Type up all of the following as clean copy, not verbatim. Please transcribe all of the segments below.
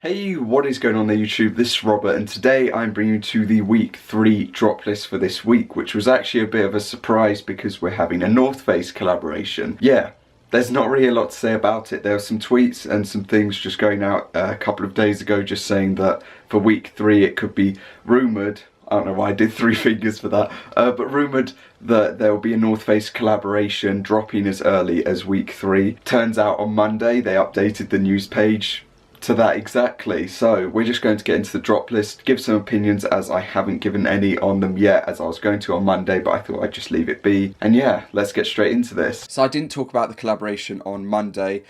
Hey, what is going on there YouTube? This is Robert and today I'm bringing you to the week 3 drop list for this week, which was actually a bit of a surprise because we're having a North Face collaboration. Yeah, there's not really a lot to say about it. There were some tweets and some things just going out a couple of days ago just saying that for week 3 it could be rumoured. I don't know why I did 3 fingers for that, but rumoured that there will be a North Face collaboration dropping as early as week 3. Turns out on Monday they updated the news page to that exactly. So we're just going to get into the drop list, give some opinions as I haven't given any on them yet, as I was going to on Monday, but I thought I'd just leave it be. And yeah, let's get straight into this. So I didn't talk about the collaboration on Monday,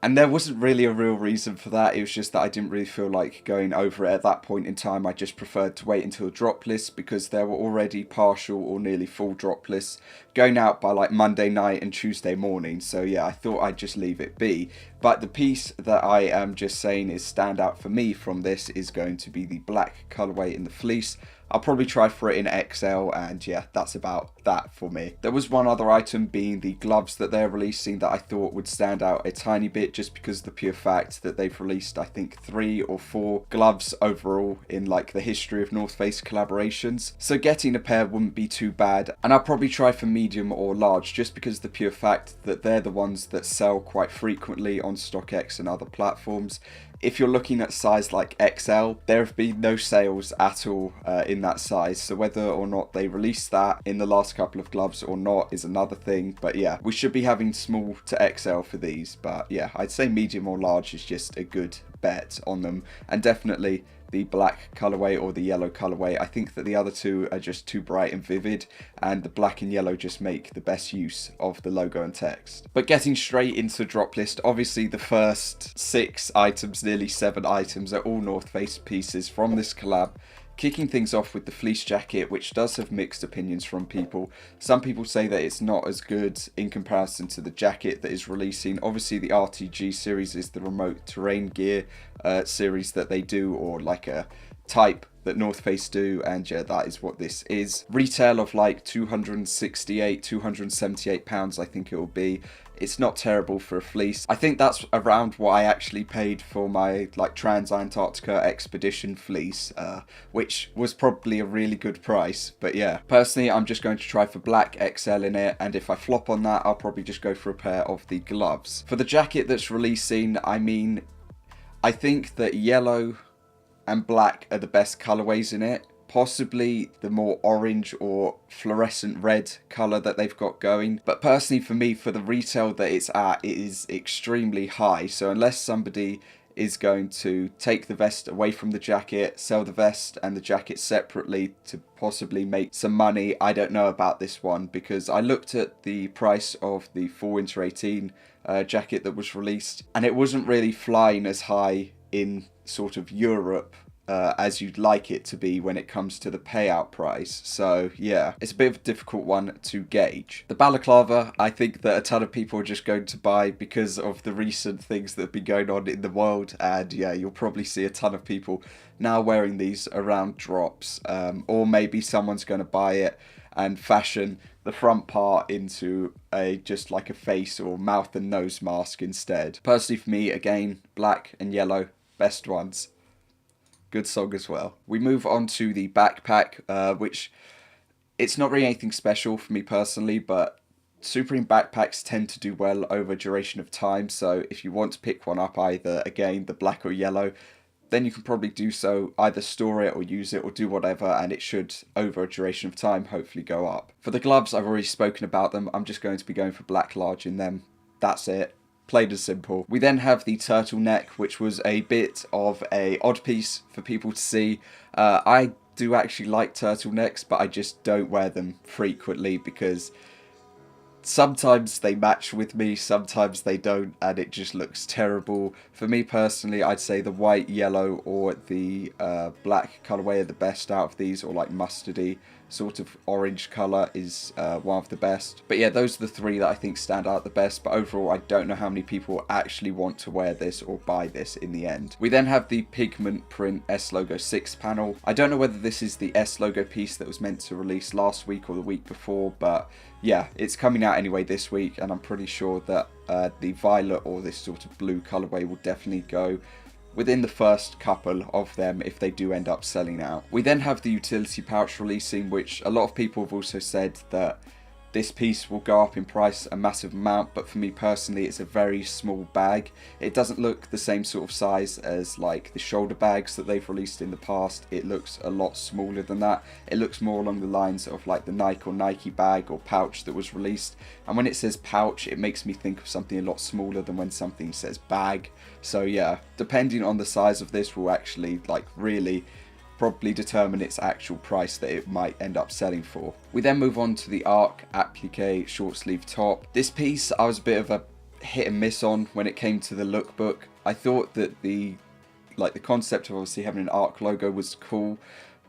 and there wasn't really a real reason for that. It was just that I didn't really feel like going over it at that point in time. I just preferred to wait until the drop list because there were already partial or nearly full drop lists going out by like Monday night and Tuesday morning. So yeah, I thought I'd just leave it be. But the piece that I am just saying is standout for me from this is going to be the black colourway in the fleece. I'll probably try for it in XL, and yeah, that's about that for me. There was one other item being the gloves that they're releasing that I thought would stand out a tiny bit just because of the pure fact that they've released I think 3 or 4 gloves overall in like the history of North Face collaborations. So getting a pair wouldn't be too bad, and I'll probably try for medium or large just because of the pure fact that they're the ones that sell quite frequently on StockX and other platforms. If you're looking at size like XL, there have been no sales at all in that size, so whether or not they released that in the last couple of gloves or not is another thing. But yeah, we should be having small to XL for these, but yeah, I'd say medium or large is just a good bet on them, and definitely the black colorway or the yellow colorway. I think that the other two are just too bright and vivid, and the black and yellow just make the best use of the logo and text. But getting straight into the drop list, obviously the first 6 items, nearly 7 items, are all North Face pieces from this collab. Kicking things off with the Fleece Jacket, which does have mixed opinions from people. Some people say that it's not as good in comparison to the jacket that is releasing. Obviously the RTG series is the remote terrain gear series that they do, or like a type that North Face do, and yeah, that is what this is. Retail of like £278 I think it will be. It's not terrible for a fleece. I think that's around what I actually paid for my like Trans-Antarctica Expedition fleece, which was probably a really good price. But yeah, personally I'm just going to try for black XL in it, and if I flop on that I'll probably just go for a pair of the gloves. For the jacket that's releasing, I mean, I think that yellow and black are the best colorways in it. Possibly the more orange or fluorescent red colour that they've got going. But personally for me, for the retail that it's at, it is extremely high. So unless somebody is going to take the vest away from the jacket, sell the vest and the jacket separately to possibly make some money, I don't know about this one, because I looked at the price of the Fall Winter 18 jacket that was released, and it wasn't really flying as high in sort of Europe as you'd like it to be when it comes to the payout price. So yeah, it's a bit of a difficult one to gauge. The balaclava, I think that a ton of people are just going to buy because of the recent things that have been going on in the world, and yeah, you'll probably see a ton of people now wearing these around drops, or maybe someone's going to buy it and fashion the front part into a just like a face or mouth and nose mask instead. Personally for me, again, black and yellow, best ones. Good song as well. We move on to the backpack, which it's not really anything special for me personally, but Supreme backpacks tend to do well over duration of time. So if you want to pick one up, either again the black or yellow, then you can probably do so, either store it or use it or do whatever, and it should over a duration of time hopefully go up. For the gloves, I've already spoken about them. I'm just going to be going for black large in them. That's it. Plain and simple. We then have the turtleneck, which was a bit of a odd piece for people to see. I do actually like turtlenecks, but I just don't wear them frequently because sometimes they match with me, sometimes they don't, and it just looks terrible. For me personally, I'd say the white, yellow, or the black colourway are the best out of these, or like mustardy sort of orange colour is one of the best. But yeah, those are the 3 that I think stand out the best, but overall I don't know how many people actually want to wear this or buy this in the end. We then have the pigment print S Logo 6 panel. I don't know whether this is the S Logo piece that was meant to release last week or the week before, but yeah, it's coming out anyway this week, and I'm pretty sure that the violet or this sort of blue colourway will definitely go within the first couple of them if they do end up selling out. We then have the utility pouch releasing, which a lot of people have also said that this piece will go up in price a massive amount, but for me personally it's a very small bag. It doesn't look the same sort of size as like the shoulder bags that they've released in the past. It looks a lot smaller than that. It looks more along the lines of like the Nike bag or pouch that was released, and when it says pouch it makes me think of something a lot smaller than when something says bag. So yeah, depending on the size of this will actually like really probably determine its actual price that it might end up selling for. We then move on to the Lark applique short sleeve top. This piece I was a bit of a hit and miss on when it came to the lookbook. I thought that the concept of obviously having an Lark logo was cool,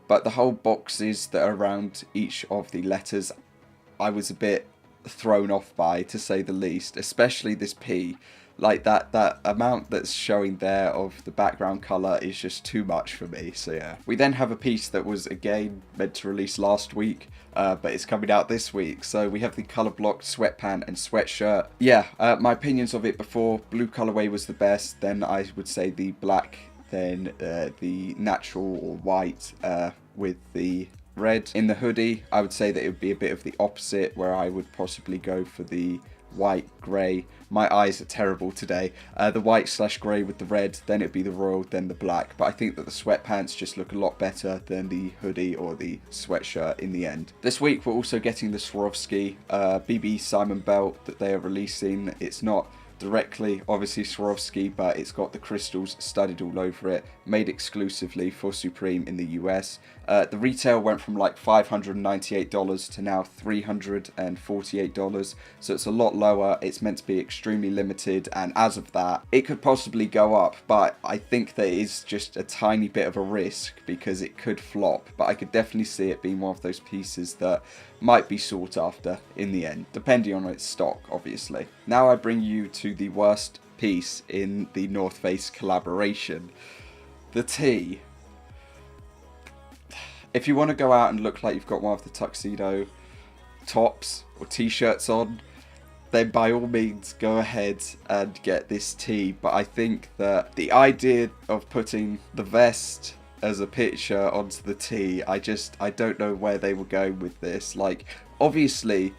but the whole boxes that are around each of the letters I was a bit thrown off by, to say the least, especially this P. Like that amount that's showing there of the background colour is just too much for me, so yeah. We then have a piece that was again meant to release last week, but it's coming out this week. So we have the colour blocked sweatpant and sweatshirt. Yeah, my opinions of it before, blue colourway was the best, then I would say the black, then the natural or white with the red. In the hoodie, I would say that it would be a bit of the opposite, where I would possibly go for the white, grey. My eyes are terrible today. The white / grey with the red, then it'd be the royal, then the black. But I think that the sweatpants just look a lot better than the hoodie or the sweatshirt in the end. This week we're also getting the Swarovski BB Simon belt that they are releasing. It's not directly obviously Swarovski, but it's got the crystals studded all over it, made exclusively for Supreme in the US. The retail went from like $598 to now $348, so it's a lot lower. It's meant to be extremely limited, and as of that it could possibly go up, but I think there is just a tiny bit of a risk because it could flop. But I could definitely see it being one of those pieces that might be sought after in the end, depending on its stock obviously. Now I bring you to the worst piece in the North Face collaboration, the tee. If you want to go out and look like you've got one of the tuxedo tops or t-shirts on, then by all means go ahead and get this tee. But I think that the idea of putting the vest as a picture onto the tee, I don't know where they were going with this. Like, obviously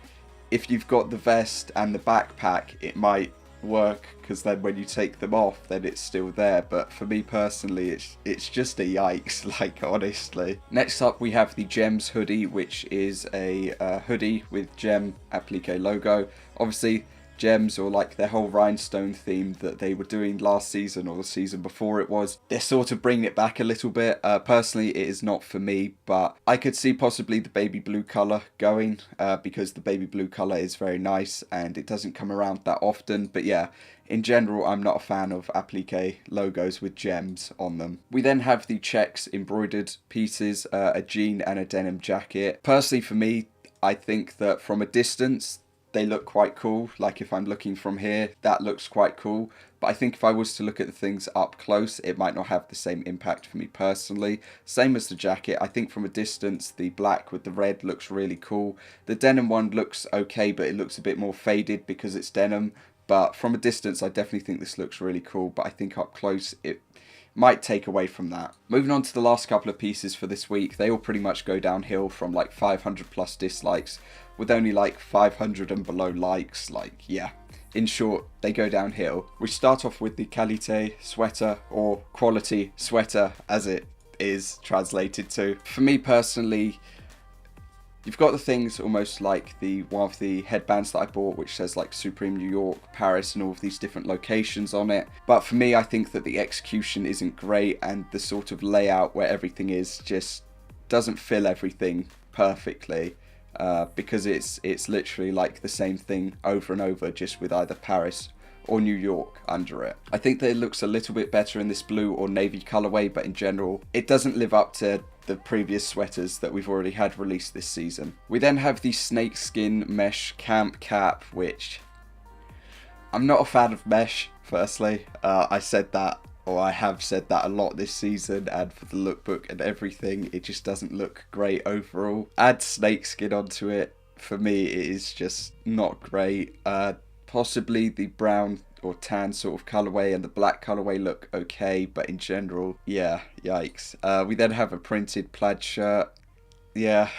if you've got the vest and the backpack it might work, because then when you take them off then it's still there, but for me personally it's just a yikes, like, honestly. Next up we have the Gems hoodie, which is a hoodie with Gem applique logo. Obviously Gems, or like their whole rhinestone theme that they were doing last season or the season before it was, they're sort of bringing it back a little bit. Personally it is not for me, but I could see possibly the baby blue colour going, because the baby blue colour is very nice and it doesn't come around that often. But yeah, in general I'm not a fan of applique logos with gems on them. We then have the checks embroidered pieces, a jean and a denim jacket. Personally for me, I think that from a distance they look quite cool. Like if I'm looking from here, that looks quite cool. But I think if I was to look at the things up close, it might not have the same impact for me personally. Same as the jacket. I think from a distance, the black with the red looks really cool. The denim one looks okay, but it looks a bit more faded because it's denim. But from a distance, I definitely think this looks really cool. But I think up close, it might take away from that. Moving on to the last couple of pieces for this week, they all pretty much go downhill from like 500 plus dislikes with only like 500 and below likes. Like, yeah, in short, they go downhill. We start off with the qualité sweater, or quality sweater as it is translated to. For me personally, you've got the things almost like the one of the headbands that I bought, which says like Supreme New York, Paris, and all of these different locations on it. But for me, I think that the execution isn't great, and the sort of layout where everything is just doesn't fill everything perfectly, because it's literally like the same thing over and over, just with either Paris or New York under it. I think that it looks a little bit better in this blue or navy colorway, but in general, it doesn't live up to the previous sweaters that we've already had released this season. We then have the Snakeskin mesh camp cap, which I'm not a fan of mesh, firstly. I have said that a lot this season, and for the lookbook and everything, it just doesn't look great overall. Add snakeskin onto it, for me it is just not great. Possibly the brown or tan sort of colorway, and the black colorway look okay, but in general, yeah, yikes. We then have a printed plaid shirt. Yeah,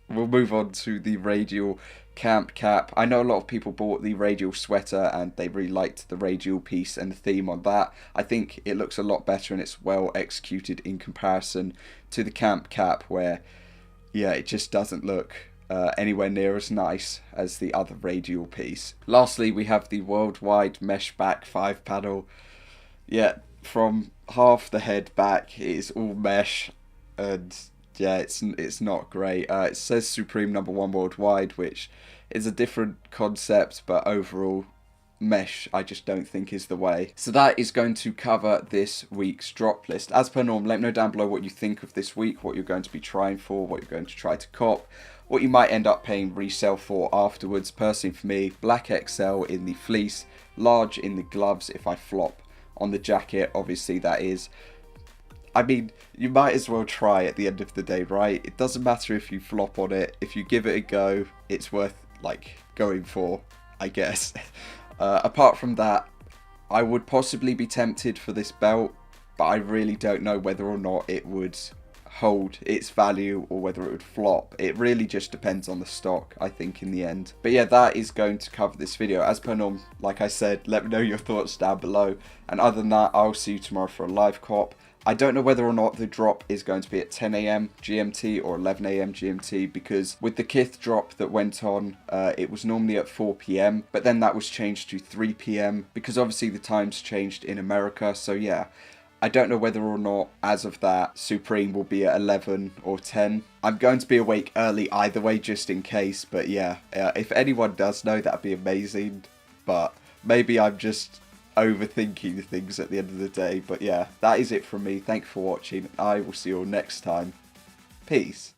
we'll move on to the radial camp cap. I know a lot of people bought the radial sweater and they really liked the radial piece and the theme on that. I think it looks a lot better and it's well executed in comparison to the camp cap, where, yeah, it just doesn't look anywhere near as nice as the other radial piece. Lastly, we have the worldwide mesh back 5-panel. Yeah, from half the head back, it is all mesh, and yeah, it's not great. It says Supreme #1 worldwide, which is a different concept, but overall, mesh I just don't think is the way. So that is going to cover this week's drop list. As per norm, let me know down below what you think of this week, what you're going to be trying for, what you're going to try to cop, what you might end up paying resale for afterwards. Personally for me, black XL in the fleece, large in the gloves if I flop on the jacket, obviously that is. I mean, you might as well try at the end of the day, right? It doesn't matter if you flop on it. If you give it a go, it's worth, like, going for, I guess. Apart from that, I would possibly be tempted for this belt, but I really don't know whether or not it would hold its value or whether it would flop. It really just depends on the stock, I think, in the end. But yeah, that is going to cover this video. As per norm, like I said, let me know your thoughts down below. And other than that, I'll see you tomorrow for a live cop. I don't know whether or not the drop is going to be at 10 AM GMT or 11 AM GMT, because with the Kith drop that went on, it was normally at 4 PM, but then that was changed to 3 PM because obviously the times changed in America. So yeah, I don't know whether or not, as of that, Supreme will be at 11 or 10. I'm going to be awake early either way, just in case, but yeah, if anyone does know, that'd be amazing, but maybe I'm just overthinking things at the end of the day. But yeah, that is it from me. Thank you for watching. I will see you all next time. Peace.